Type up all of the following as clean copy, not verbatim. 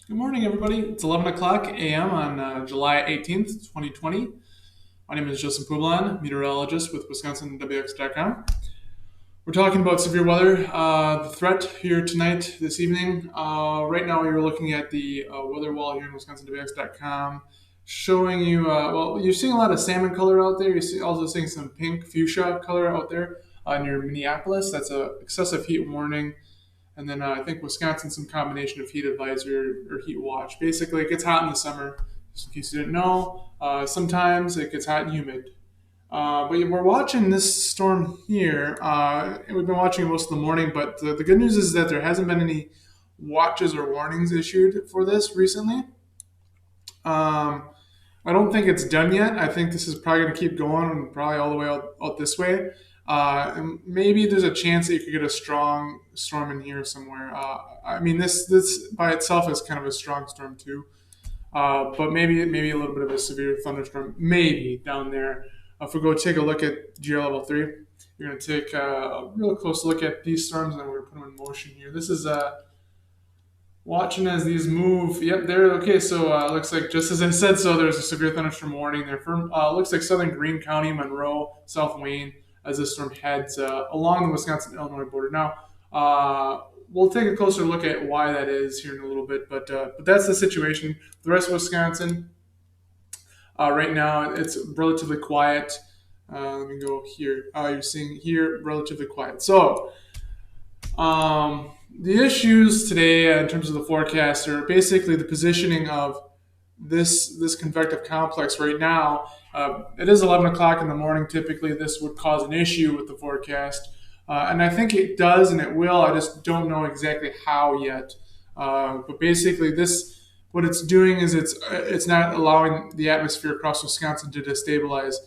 Good morning, everybody. It's 11 o'clock a.m. on July 18th, 2020. My name is Justin Publon, meteorologist with WisconsinWX.com. We're talking about severe weather, the threat here tonight, this evening. Right now, we are looking at the weather wall here in WisconsinWX.com, showing you, you're seeing a lot of salmon color out there. You're also seeing some pink fuchsia color out there near Minneapolis. That's a excessive heat warning. And then I think Wisconsin, some combination of heat advisory or heat watch. Basically, it gets hot in the summer. Just in case you didn't know, sometimes it gets hot and humid. But we're watching this storm here. And we've been watching it most of the morning. But the good news is that there hasn't been any watches or warnings issued for this recently. Um, I don't think it's done yet. I think this is probably going to keep going and probably all the way out this way. And maybe there's a chance that you could get a strong storm in here somewhere. I mean, this by itself is kind of a strong storm too, but maybe a little bit of a severe thunderstorm, maybe down there. If we go take a look at GR level 3, you're going to take a real close look at these storms, and then we're going to put them in motion here. This is watching as these move. Yep, there. Okay, so looks like just as I said, so there's a severe thunderstorm warning there. For looks like southern Greene County, Monroe, South Wayne, as this storm heads along the Wisconsin-Illinois border. Now, we'll take a closer look at why that is here in a little bit, but that's the situation. The rest of Wisconsin, right now, it's relatively quiet. Let me go here. You're seeing here relatively quiet. So, the issues today in terms of the forecast are basically the positioning of this convective complex right now. It is 11 o'clock in the morning. Typically, this would cause an issue with the forecast. And I think it does and it will. I just don't know exactly how yet. But basically, what it's doing is it's not allowing the atmosphere across Wisconsin to destabilize.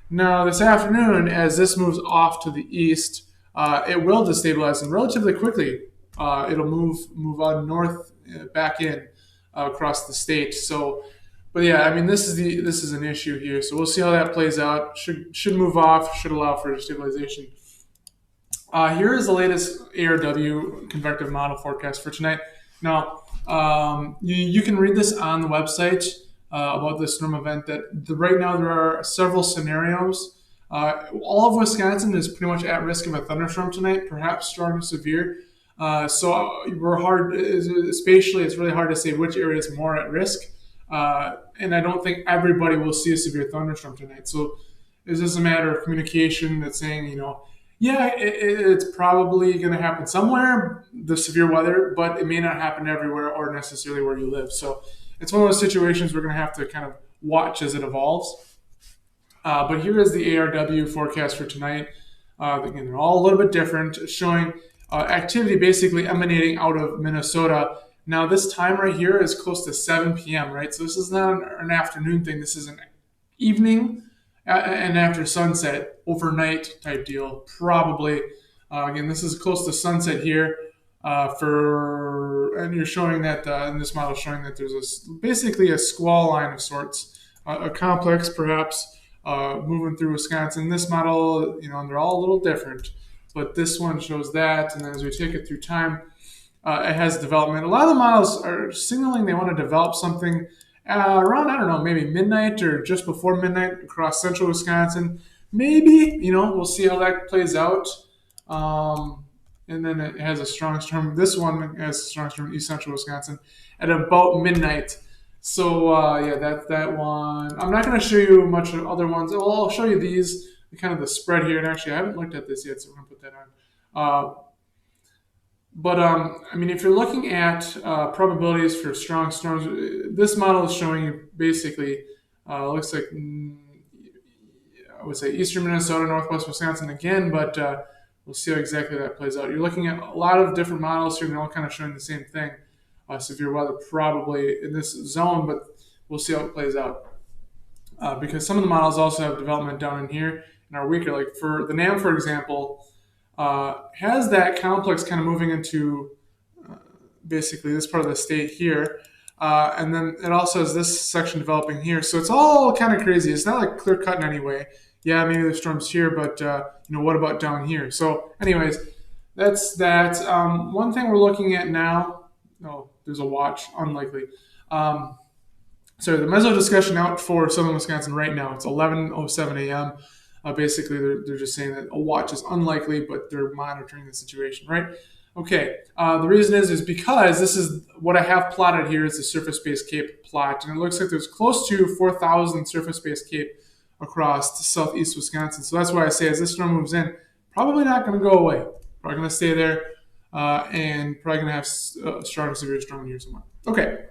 Now, this afternoon, as this moves off to the east, it will destabilize and relatively quickly. It'll move on north, back in across the state. So, but yeah, I mean this is an issue here. So we'll see how that plays out. Should move off. Should allow for stabilization. Here is the latest ARW convective model forecast for tonight. Now, you can read this on the website about this storm event. Right now there are several scenarios. All of Wisconsin is pretty much at risk of a thunderstorm tonight, perhaps strong to severe. So we're hard, spatially, it's really hard to say which area is more at risk. And I don't think everybody will see a severe thunderstorm tonight. So it's just a matter of communication that's saying, yeah, it's probably going to happen somewhere, the severe weather, but it may not happen everywhere or necessarily where you live. So it's one of those situations we're going to have to kind of watch as it evolves. But here is the ARW forecast for tonight. Again, they're all a little bit different, showing activity basically emanating out of Minnesota. Now, this time right here is close to 7 p.m., right? So this is not an afternoon thing. This is an evening and after sunset, overnight type deal, probably. Again, this is close to sunset here. And you're showing that in this model, showing that there's basically a squall line of sorts, a complex perhaps moving through Wisconsin. This model, they're all a little different, but this one shows that. And then as we take it through time, it has development. A lot of the models are signaling they want to develop something around, I don't know, maybe midnight or just before midnight across central Wisconsin. Maybe, we'll see how that plays out. And then it has a strong storm. This one has a strong storm in east central Wisconsin at about midnight. So, that one. I'm not going to show you much of other ones. Well, I'll show you these, kind of the spread here. And actually, I haven't looked at this yet, so we're going to put that on. I mean, if you're looking at probabilities for strong storms, this model is showing you basically, looks like, I would say eastern Minnesota, northwest Wisconsin again, but we'll see how exactly that plays out. You're looking at a lot of different models here, and they're all kind of showing the same thing. Severe weather probably in this zone, but we'll see how it plays out. Because some of the models also have development down in here and are weaker. Like for the NAM, for example, has that complex kind of moving into basically this part of the state here. And then it also has this section developing here. So it's all kind of crazy. It's not like clear cut in any way. Yeah, maybe there's storms here, but what about down here? So anyways, that's that. One thing we're looking at now no, there's a watch, unlikely. Um, so the meso discussion out for southern Wisconsin right now. It's 11:07 a.m. Basically, they're just saying that a watch is unlikely, but they're monitoring the situation, right? Okay. The reason is because this is what I have plotted here is the surface-based CAPE plot, and it looks like there's close to 4,000 surface-based CAPE across southeast Wisconsin. So that's why I say as this storm moves in, probably not going to go away. Probably going to stay there, and probably going to have a strong, severe storm here somewhere. Okay.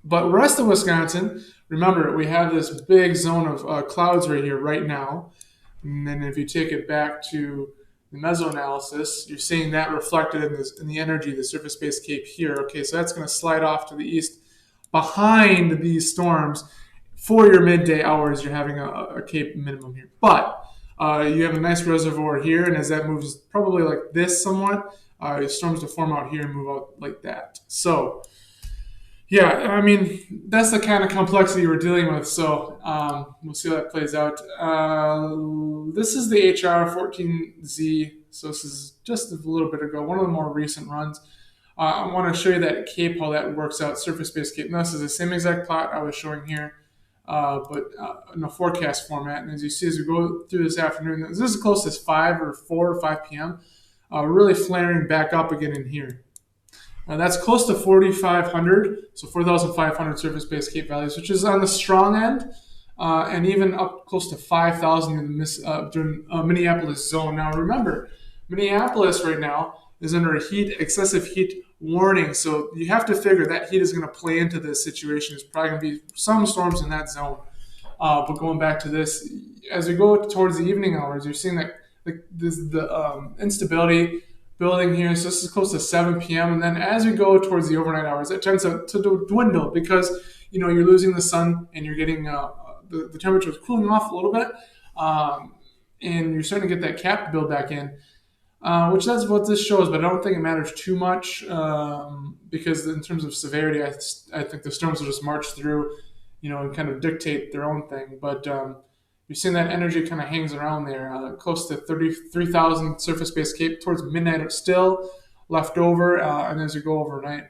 But rest of Wisconsin, remember, we have this big zone of clouds right here right now. And then if you take it back to the mesoanalysis, you're seeing that reflected in the energy, the surface-based CAPE here. Okay, so that's going to slide off to the east behind these storms. For your midday hours, you're having a CAPE minimum here. But you have a nice reservoir here, and as that moves probably like this somewhat, storms to form out here and move out like that. So yeah, I mean, that's the kind of complexity we're dealing with. So we'll see how that plays out. This is the HR 14Z. So this is just a little bit ago, one of the more recent runs. I want to show you that CAPE, how that works out, surface-based CAPE. Now, this is the same exact plot I was showing here, but in a forecast format. And as you see, as we go through this afternoon, this is close to 5 or 4 or 5 p.m., really flaring back up again in here. That's close to 4,500, so 4,500 surface-based CAPE values, which is on the strong end, and even up close to 5,000 in the Minneapolis zone. Now, remember, Minneapolis right now is under a excessive heat warning, so you have to figure that heat is going to play into this situation. There's probably going to be some storms in that zone. But going back to this, as we go towards the evening hours, you're seeing that the instability building here. So this is close to 7 p.m. And then as we go towards the overnight hours, it tends to dwindle because, you're losing the sun and you're getting the temperature is cooling off a little bit. And you're starting to get that cap to build back in, which that's what this shows. But I don't think it matters too much because in terms of severity, I think the storms will just march through, and kind of dictate their own thing. But you're seeing that energy kind of hangs around there, close to 33,000 surface-based CAPE towards midnight still left over, and as you go overnight,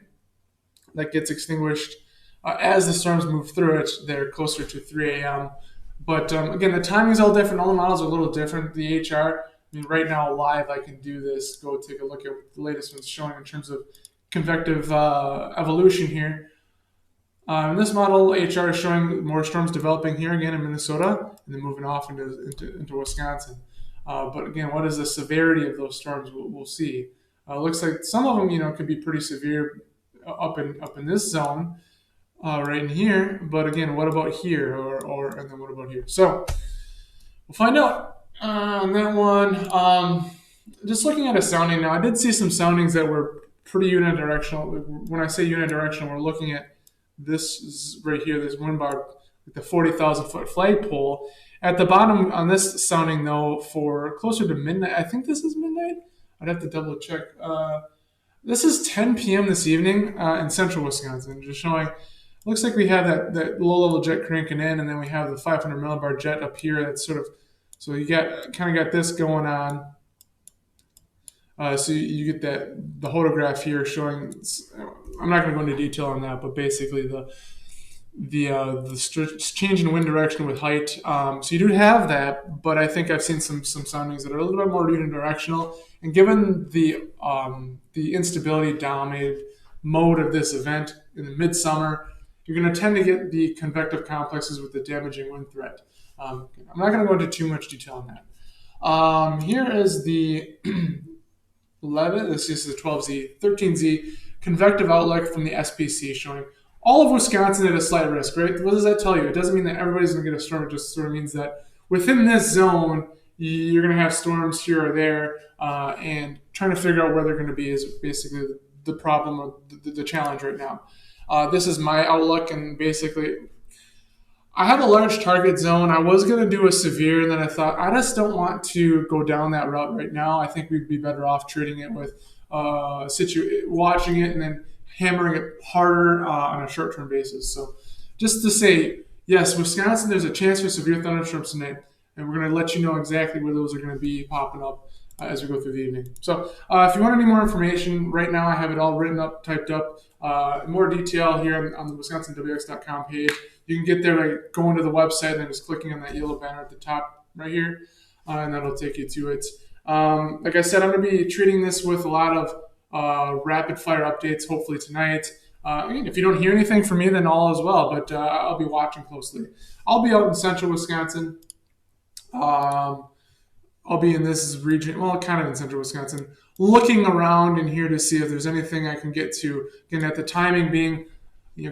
that gets extinguished. As the storms move through it, they're closer to 3 a.m. But again, the timing's all different. All the models are a little different. The HR, right now live, I can do this. Go take a look at what the latest one's showing in terms of convective evolution here. In this model, HR is showing more storms developing here again in Minnesota and then moving off into Wisconsin. But again, what is the severity of those storms? We'll see. Looks like some of them, could be pretty severe up in this zone, right in here. But again, what about here, and then what about here? So we'll find out on that one. Just looking at a sounding now, I did see some soundings that were pretty unidirectional. When I say unidirectional, we're looking at this is right here, this wind bar, the 40,000 foot flagpole. At the bottom on this sounding, though, for closer to midnight, I think this is midnight. I'd have to double check. This is 10 p.m. this evening in central Wisconsin, just showing. Looks like we have that low level jet cranking in, and then we have the 500 millibar jet up here. That's sort of, so you got this going on. So you get the hodograph here showing. I'm not going to go into detail on that, but basically the change in wind direction with height. So you do have that, but I think I've seen some soundings that are a little bit more unidirectional. And given the instability dominated mode of this event in the midsummer, you're going to tend to get the convective complexes with the damaging wind threat. I'm not going to go into too much detail on that. Here is the 11. This is the 12Z, 13Z convective outlook from the SPC showing all of Wisconsin at a slight risk, right? What does that tell you? It doesn't mean that everybody's going to get a storm. It just sort of means that within this zone, you're going to have storms here or there, and trying to figure out where they're going to be is basically the problem or the challenge right now. This is my outlook, and basically, I have a large target zone. I was going to do a severe, and then I thought, I just don't want to go down that route right now. I think we'd be better off treating it with watching it and then hammering it harder on a short-term basis. So just to say, yes, Wisconsin, there's a chance for severe thunderstorms tonight, and we're going to let you know exactly where those are going to be popping up as we go through the evening. So if you want any more information, right now I have it all written up, typed up, in more detail here on the WisconsinWX.com page. You can get there by going to the website and then just clicking on that yellow banner at the top right here, and that'll take you to it. Like I said, I'm going to be treating this with a lot of rapid fire updates, hopefully tonight. If you don't hear anything from me, then all is well, but I'll be watching closely. I'll be out in central Wisconsin. I'll be in this region, well, kind of in central Wisconsin, looking around in here to see if there's anything I can get to. Again, at the timing being,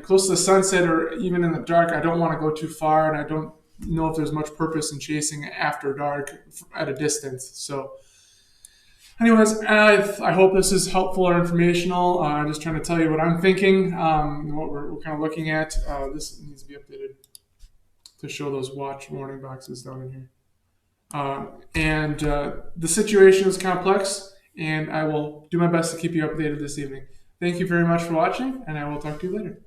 close to the sunset or even in the dark, I don't want to go too far, and I don't know if there's much purpose in chasing after dark at a distance. So, anyways, I hope this is helpful or informational. I'm just trying to tell you what I'm thinking, what we're kind of looking at. This needs to be updated to show those watch warning boxes down in here. The situation is complex, and I will do my best to keep you updated this evening. Thank you very much for watching, and I will talk to you later.